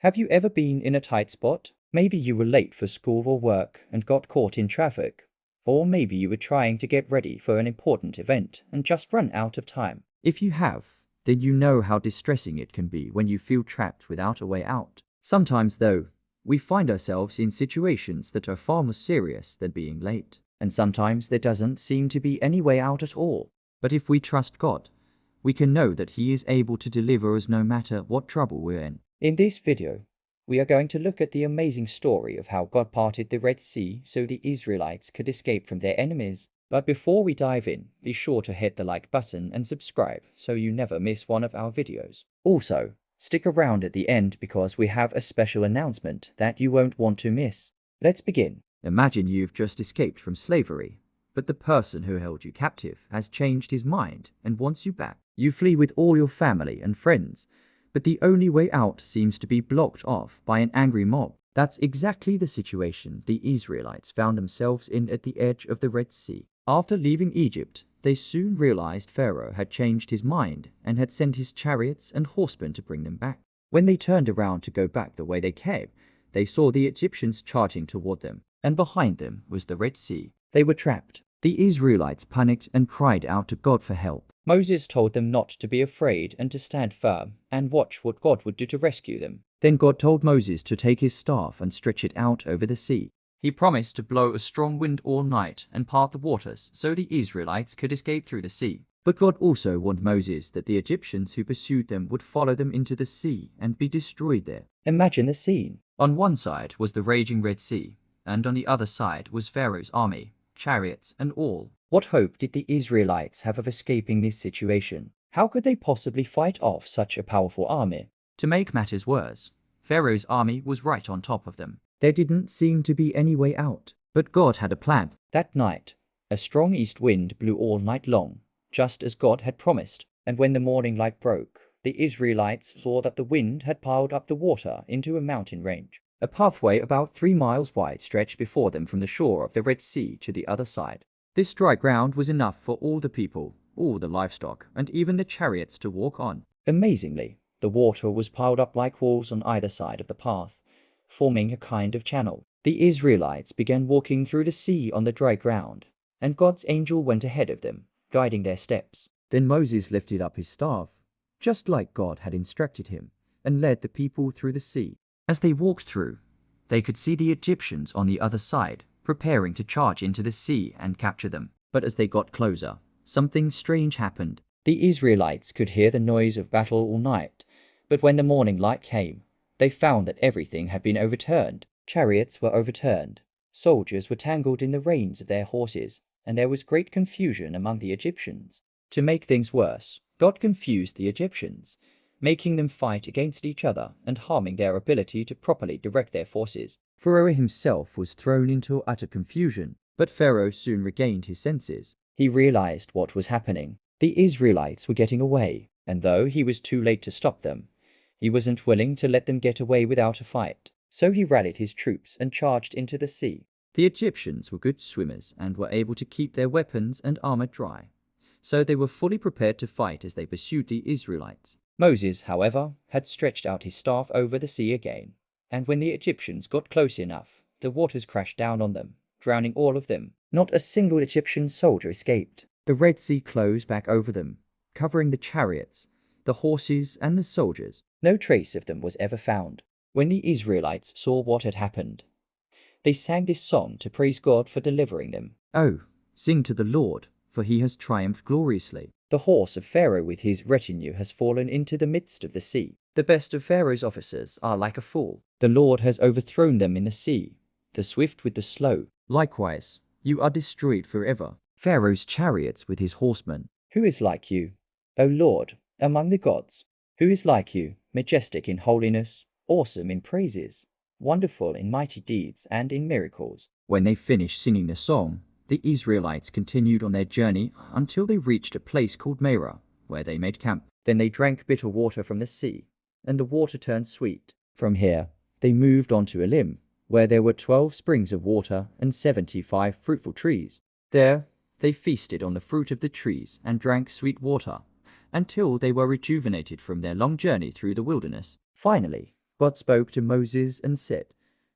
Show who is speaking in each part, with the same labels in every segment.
Speaker 1: Have you ever been in a tight spot? Maybe you were late for school or work and got caught in traffic. Or maybe you were trying to get ready for an important event and just run out of time. If you have, then you know how distressing it can be when you feel trapped without a way out. Sometimes, though, we find ourselves in situations that are far more serious than being late. And sometimes there doesn't seem to be any way out at all. But if we trust God, we can know that He is able to deliver us no matter what trouble we're in. In this video, we are going to look at the amazing story of how God parted the Red Sea so the Israelites could escape from their enemies. But before we dive in, be sure to hit the like button and subscribe so you never miss one of our videos. Also, stick around at the end because we have a special announcement that you won't want to miss. Let's begin. Imagine you've just escaped from slavery, but the person who held you captive has changed his mind and wants you back. You flee with all your family and friends, but the only way out seems to be blocked off by an angry mob. That's exactly the situation the Israelites found themselves in at the edge of the Red Sea. After leaving Egypt, they soon realized Pharaoh had changed his mind and had sent his chariots and horsemen to bring them back. When they turned around to go back the way they came, they saw the Egyptians charging toward them, and behind them was the Red Sea. They were trapped. The Israelites panicked and cried out to God for help. Moses told them not to be afraid and to stand firm and watch what God would do to rescue them. Then God told Moses to take his staff and stretch it out over the sea. He promised to blow a strong wind all night and part the waters so the Israelites could escape through the sea. But God also warned Moses that the Egyptians who pursued them would follow them into the sea and be destroyed there. Imagine the scene. On one side was the raging Red Sea, and on the other side was Pharaoh's army, chariots and all. What hope did the Israelites have of escaping this situation? How could they possibly fight off such a powerful army? To make matters worse, Pharaoh's army was right on top of them. There didn't seem to be any way out, but God had a plan. That night, a strong east wind blew all night long, just as God had promised. And when the morning light broke, the Israelites saw that the wind had piled up the water into a mountain range. A pathway about 3 miles wide stretched before them from the shore of the Red Sea to the other side. This dry ground was enough for all the people, all the livestock, and even the chariots to walk on. Amazingly, the water was piled up like walls on either side of the path, forming a kind of channel. The Israelites began walking through the sea on the dry ground, and God's angel went ahead of them, guiding their steps. Then Moses lifted up his staff, just like God had instructed him, and led the people through the sea. As they walked through, they could see the Egyptians on the other side, preparing to charge into the sea and capture them. But as they got closer, something strange happened. The Israelites could hear the noise of battle all night, but when the morning light came, they found that everything had been overturned. Chariots were overturned, soldiers were tangled in the reins of their horses, and there was great confusion among the Egyptians. To make things worse, God confused the Egyptians, making them fight against each other and harming their ability to properly direct their forces. Pharaoh himself was thrown into utter confusion, but Pharaoh soon regained his senses. He realized what was happening. The Israelites were getting away, and though he was too late to stop them, he wasn't willing to let them get away without a fight. So he rallied his troops and charged into the sea. The Egyptians were good swimmers and were able to keep their weapons and armor dry, so they were fully prepared to fight as they pursued the Israelites. Moses, however, had stretched out his staff over the sea again, and when the Egyptians got close enough, the waters crashed down on them, drowning all of them. Not a single Egyptian soldier escaped. The Red Sea closed back over them, covering the chariots, the horses, and the soldiers. No trace of them was ever found. When the Israelites saw what had happened, they sang this song to praise God for delivering them. Oh, sing to the Lord, for he has triumphed gloriously. The horse of Pharaoh with his retinue has fallen into the midst of the sea. The best of Pharaoh's officers are like a fool. The Lord has overthrown them in the sea, the swift with the slow. Likewise, you are destroyed forever. Pharaoh's chariots with his horsemen. Who is like you, O Lord, among the gods? Who is like you, majestic in holiness, awesome in praises, wonderful in mighty deeds and in miracles? When they finished singing the song, the Israelites continued on their journey until they reached a place called Marah, where they made camp. Then they drank bitter water from the sea, and the water turned sweet. From here, they moved on to Elim, where there were 12 springs of water and 75 fruitful trees. There, they feasted on the fruit of the trees and drank sweet water, until they were rejuvenated from their long journey through the wilderness. Finally, God spoke to Moses and said,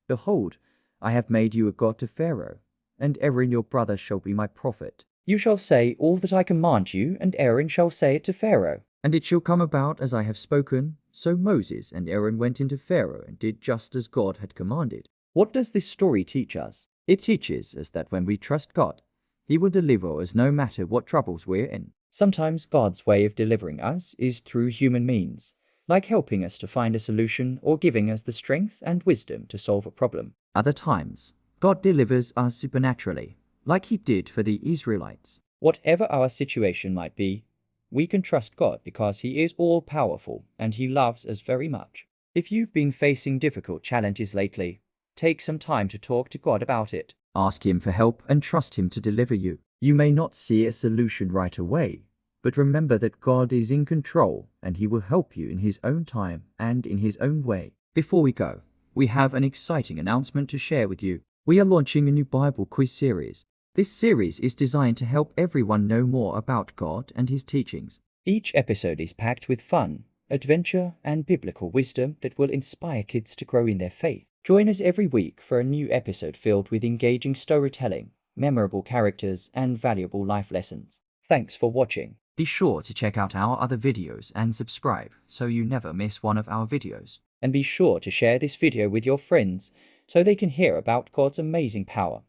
Speaker 1: Behold, I have made you a god to Pharaoh, and Aaron your brother shall be my prophet. You shall say all that I command you, and Aaron shall say it to Pharaoh. And it shall come about as I have spoken. So Moses and Aaron went into Pharaoh and did just as God had commanded. What does this story teach us? It teaches us that when we trust God, He will deliver us no matter what troubles we're in. Sometimes God's way of delivering us is through human means, like helping us to find a solution or giving us the strength and wisdom to solve a problem. Other times, God delivers us supernaturally, like He did for the Israelites. Whatever our situation might be, we can trust God because He is all-powerful and He loves us very much. If you've been facing difficult challenges lately, take some time to talk to God about it. Ask Him for help and trust Him to deliver you. You may not see a solution right away, but remember that God is in control and He will help you in His own time and in His own way. Before we go, we have an exciting announcement to share with you. We are launching a new Bible quiz series. This series is designed to help everyone know more about God and His teachings. Each episode is packed with fun, adventure, and biblical wisdom that will inspire kids to grow in their faith. Join us every week for a new episode filled with engaging storytelling, memorable characters, and valuable life lessons. Thanks for watching. Be sure to check out our other videos and subscribe so you never miss one of our videos. And be sure to share this video with your friends so they can hear about God's amazing power.